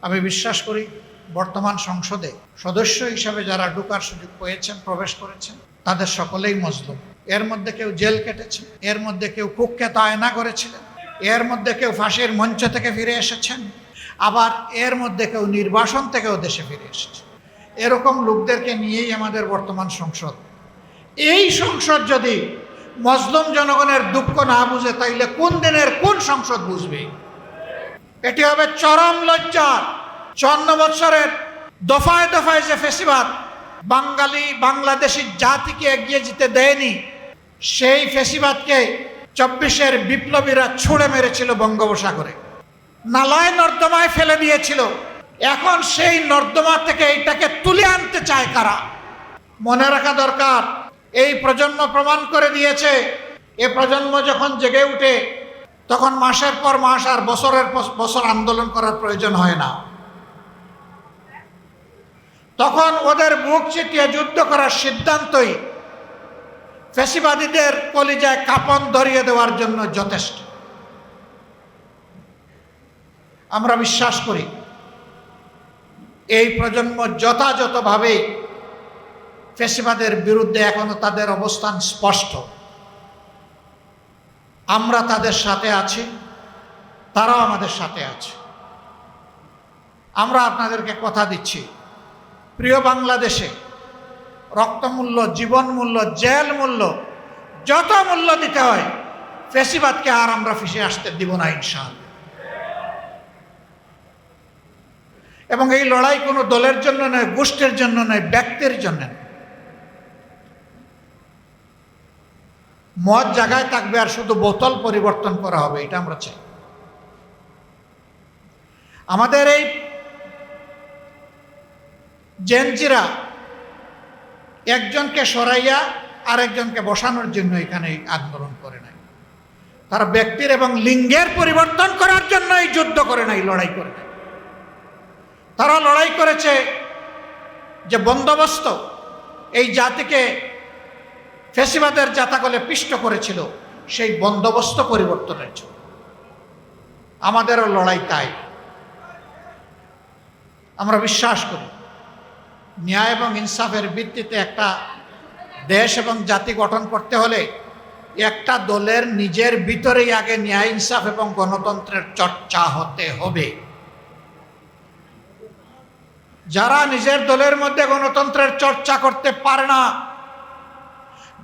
আমি বিশ্বাস করি বর্তমান সংসদে সদস্য হিসাবে যারা ঢোকার সুযোগ পেয়েছেন, প্রবেশ করেছেন, তাদের সকলেই মজলুম। এর মধ্যে কেউ জেল কেটেছেন, এর মধ্যে কেউ কুখ্যাত আয়না করেছিলেন, এর মধ্যে কেউ ফাঁসির মঞ্চ থেকে ফিরে এসেছেন, আবার এর মধ্যে কেউ নির্বাসন থেকেও দেশে ফিরে এসেছে। এরকম লোকদেরকে নিয়েই আমাদের বর্তমান সংসদ। এই সংসদ যদি মজলুম জনগণের দুঃখ না বুঝে, তাইলে কোন দিনের কোন সংসদ বুঝবে? এটি হবে চরম লজ্জা। 54 বছরের দফায় দফায় যে ফেসিবাদ বাংলাদেশি জাতিকে এগিয়ে যেতে দেয়নি, সেই ফেসিবাদকে 24-এর বিপ্লবীরা ছুঁড়ে মেরেছিল বঙ্গোপসাগরে, নালায় নর্দমায় ফেলে দিয়েছিল। এখন সেই নর্দমা থেকে এইটাকে তুলে আনতে চায় কারা? মনে রাখা দরকার, এই প্রজন্ম প্রমাণ করে দিয়েছে, এ প্রজন্ম যখন জেগে উঠে তখন মাসের পর মাস আর বছরের পর বছর আন্দোলন করার প্রয়োজন হয় না। তখন ওদের বুক চিতিয়ে যুদ্ধ করার সিদ্ধান্তই ফ্যাসিবাদীদের কলিজায় কাঁপন ধরিয়ে দেওয়ার জন্য যথেষ্ট। আমরা বিশ্বাস করি এই প্রজন্ম যথাযথভাবে ফ্যাসিবাদের বিরুদ্ধে এখনো তাদের অবস্থান স্পষ্ট। আমরা তাদের সাথে আছি, তারাও আমাদের সাথে আছে। আমরা আপনাদেরকে কথা দিচ্ছি, প্রিয় বাংলাদেশে রক্তমূল্য, জীবন মূল্য, জেল মূল্য, যত মূল্য দিতে হয়, ফ্যাসিবাদকে আর আমরা ফিরে আসতে দিব না ইনশাআল্লাহ। এবং এই লড়াই কোনো দলের জন্য নয়, গোষ্ঠীর জন্য নয়, ব্যক্তির জন্য নয়। মদ জায়গায় থাকবে আর শুধু বোতল পরিবর্তন করা হবে, এটা আমরা চাই। আমাদের এই জেনজিরা একজনকে সরাইয়া আরেকজনকে বসানোর জন্য এখানে আন্দোলন করে নাই। তারা ব্যক্তির এবং লিঙ্গের পরিবর্তন করার জন্য এই যুদ্ধ করে নাই, লড়াই করে নাই। তারা লড়াই করেছে যে বন্দোবস্ত এই জাতিকে ফ্যাসিবাদের জাতাকলে পিষ্ট করেছিল, সেই বন্দোবস্ত পরিবর্তনের জন্য। আমাদেরও লড়াই তাই। আমরা বিশ্বাস করি ন্যায় এবং ইনসাফের ভিত্তিতে একটা দেশ এবং জাতি গঠন করতে হলে একটা দলের নিজের ভিতরেই আগে ন্যায়, ইনসাফ এবং গণতন্ত্রের চর্চা হতে হবে। যারা নিজের দলের মধ্যে গণতন্ত্রের চর্চা করতে পারে না,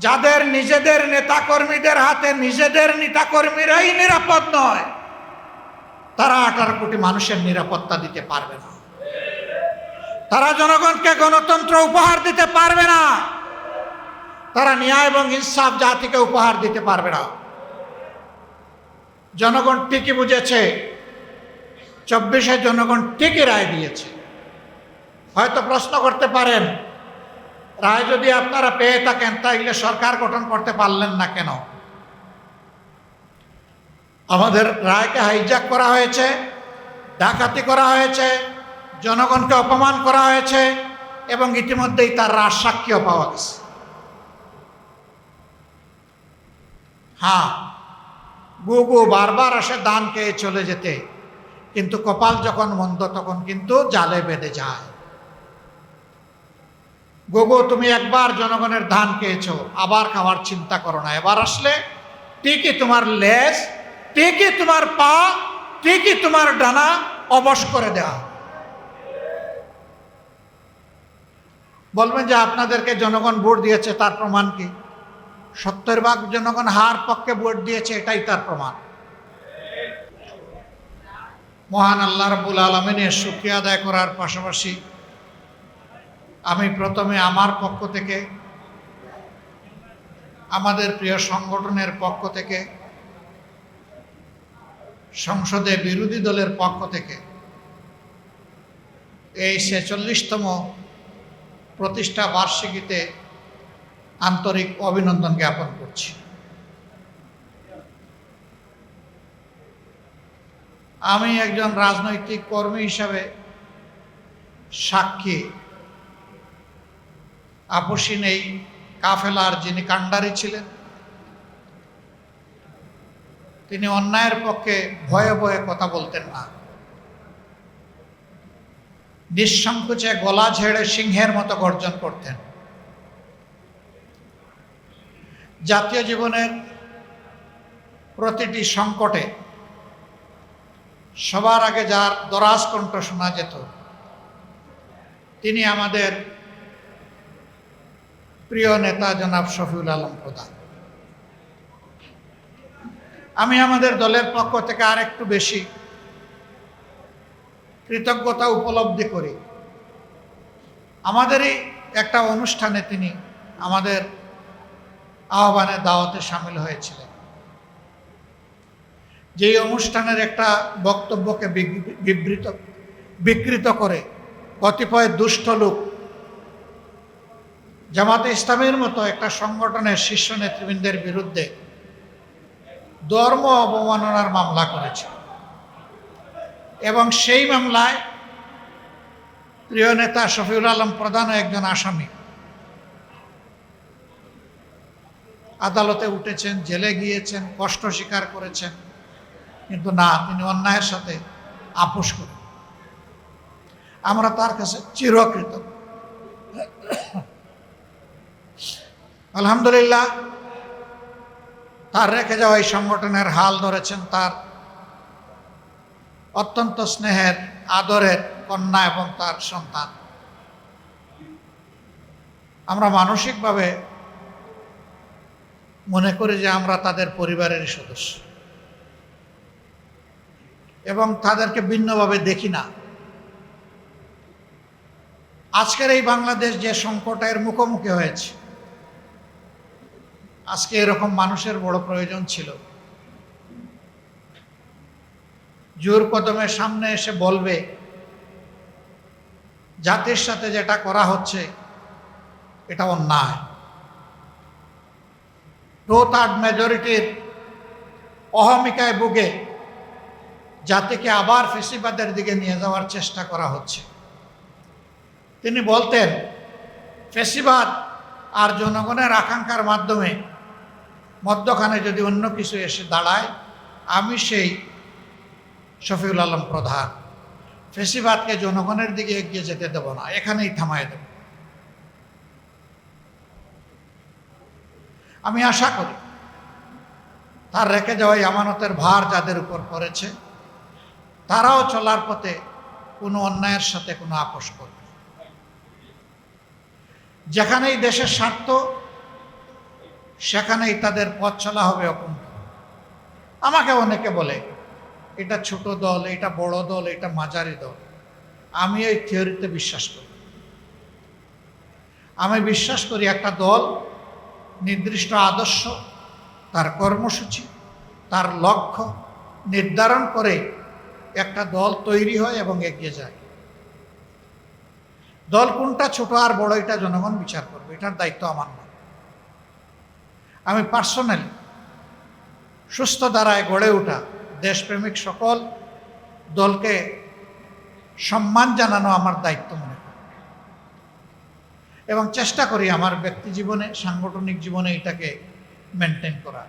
যাদের নিজেদের নেতাকর্মীদের হাতে নিজেদের নেতাকর্মীরাই নিরাপদ নয়, তারা 18 কোটি মানুষের নিরাপত্তা দিতে পারবে না। তারা জনগণকে গণতন্ত্র উপহার দিতে পারবে না। তারা ন্যায় এবং ইনসাফ জাতিকে উপহার দিতে পারবে না। জনগণ ঠিকই বুঝেছে, 24-এ জনগণ ঠিকই রায় দিয়েছে। হয়তো প্রশ্ন করতে পারেন, রায় যদি আপনারা পেয়ে থাকেন তাইলে সরকার গঠন করতে পারলেন না কেন? আমাদের রায়কে হাইজ্যাক করা হয়েছে, ডাকাতি করা হয়েছে, জনগণকে অপমান করা হয়েছে এবং ইতিমধ্যেই তার রাজসাক্ষীও পাওয়া গেছে। হ্যাঁ, গুগু বারবার আসে দান খেয়ে চলে যেতে, কিন্তু কপাল যখন মন্দ তখন কিন্তু জালে বেঁধে যায়। গোগো, তুমি একবার জনগণের ধান খেয়েছো, আবার খাওয়ার চিন্তা করো না। এবার আসলে ঠিকই তোমার লেজ, ঠিকই তোমার পা, ঠিকই তোমার ডানা অবশ করে দেওয়া। বলবেন যে আপনাদেরকে জনগণ ভোট দিয়েছে, তার প্রমাণ কি? 70% জনগণ হার পক্ষে ভোট দিয়েছে, এটাই তার প্রমাণ। মহান আল্লাহ রাব্বুল আলামিনের শুকরিয়া আদায় করার পাশাপাশি আমি প্রথমে আমার পক্ষ থেকে, আমাদের প্রিয় সংগঠনের পক্ষ থেকে, সংসদে বিরোধী দলের পক্ষ থেকে এই 46তম প্রতিষ্ঠা বার্ষিকীতে আন্তরিক অভিনন্দন জ্ঞাপন করছি। আমি একজন রাজনৈতিক কর্মী হিসাবে সাক্ষী, আপসীন এই কাফেলার যিনি কাণ্ডারি ছিলেন, তিনি অন্যায়ের পক্ষে ভয়ে ভয়ে কথা বলতেন না। নিঃসংকোচে গলা ঝেড়ে সিংহের মতো গর্জন করতেন। জাতীয় জীবনের প্রতিটি সংকটে সবার আগে যার দরাজ কণ্ঠ শোনা যেত তিনি আমাদের প্রিয় নেতা জনাব শফিউল আলম প্রধান। আমি আমাদের দলের পক্ষ থেকে আর একটু বেশি কৃতজ্ঞতা উপলব্ধি করি। আমাদেরই একটা অনুষ্ঠানে তিনি আমাদের আহ্বানে দাওয়াতে সামিল হয়েছিলেন। যেই অনুষ্ঠানের একটা বক্তব্যকে বিকৃত করে কতিপয় দুষ্ট লোক জামাতে ইসলামের মতো একটা সংগঠনের শীর্ষ নেতৃবৃন্দের বিরুদ্ধে ধর্ম অবমাননার মামলা করেছে এবং সেই মামলায় প্রিয় নেতা শফিউল আলম প্রধানও একজন আসামি। আদালতে উঠেছেন, জেলে গিয়েছেন, কষ্ট স্বীকার করেছেন, কিন্তু না, তিনি অন্যায়ের সাথে আপোষ করেন। আমরা তার কাছে চিরকৃতজ্ঞ। আলহামদুলিল্লাহ, তার রেখে যাওয়া এই সংগঠনের হাল ধরেছেন তার অত্যন্ত স্নেহের আদরের কন্যা এবং তার সন্তান। আমরা মানসিকভাবে মনে করি যে আমরা তাদের পরিবারের সদস্য এবং তাদেরকে ভিন্নভাবে দেখি না। আজকের এই বাংলাদেশ যে সংকটের মুখোমুখি হয়েছে, আজকে এরকম মানুষের বড় প্রয়োজন ছিল, জোর কদমে সামনে এসে বলবে জাতির সাথে যেটা করা হচ্ছে এটা অন্যায়। 2/3 মেজরিটির অহমিকায় ভুগে জাতিকে আবার ফেসিবাদের দিকে নিয়ে যাওয়ার চেষ্টা করা হচ্ছে। তিনি বলতেন, ফেসিবাদ আর জনগণের আকাঙ্ক্ষার মাধ্যমে মধ্যখানে যদি অন্য কিছু এসে দাঁড়ায়, আমি সেই শফিউল আলম প্রধান ফেসিবাদকে জনগণের দিকে এগিয়ে যেতে দেব না, এখানেই থামায় দেব। আমি আশা করি তার রেখে যাওয়া আমানতের ভার যাদের উপর পড়েছে তারাও চলার পথে কোনো অন্যায়ের সাথে কোনো আপোষ করবে। যেখানেই দেশের স্বার্থ সেখানেই তাদের পথ চলা হবে অকুণ্ঠ। আমাকে অনেকে বলে এটা ছোট দল, এটা বড় দল, এটা মাঝারি দল। আমি এই থিওরিতে বিশ্বাস করি। আমি বিশ্বাস করি একটা দল নির্দিষ্ট আদর্শ, তার কর্মসূচি, তার লক্ষ্য নির্ধারণ করে একটা দল তৈরি হয় এবং এগিয়ে যায়। দল কোনটা ছোট আর বড় এটা জনগণ বিচার করবে, এটার দায়িত্ব আমার না। আমি পার্সোনালি সুস্থ ধারায় গড়ে ওঠা দেশপ্রেমিক সকল দলকে সম্মান জানানো আমার দায়িত্ব মনে করি এবং চেষ্টা করি আমার ব্যক্তি জীবনে, সাংগঠনিক জীবনে এটাকে মেনটেন করা।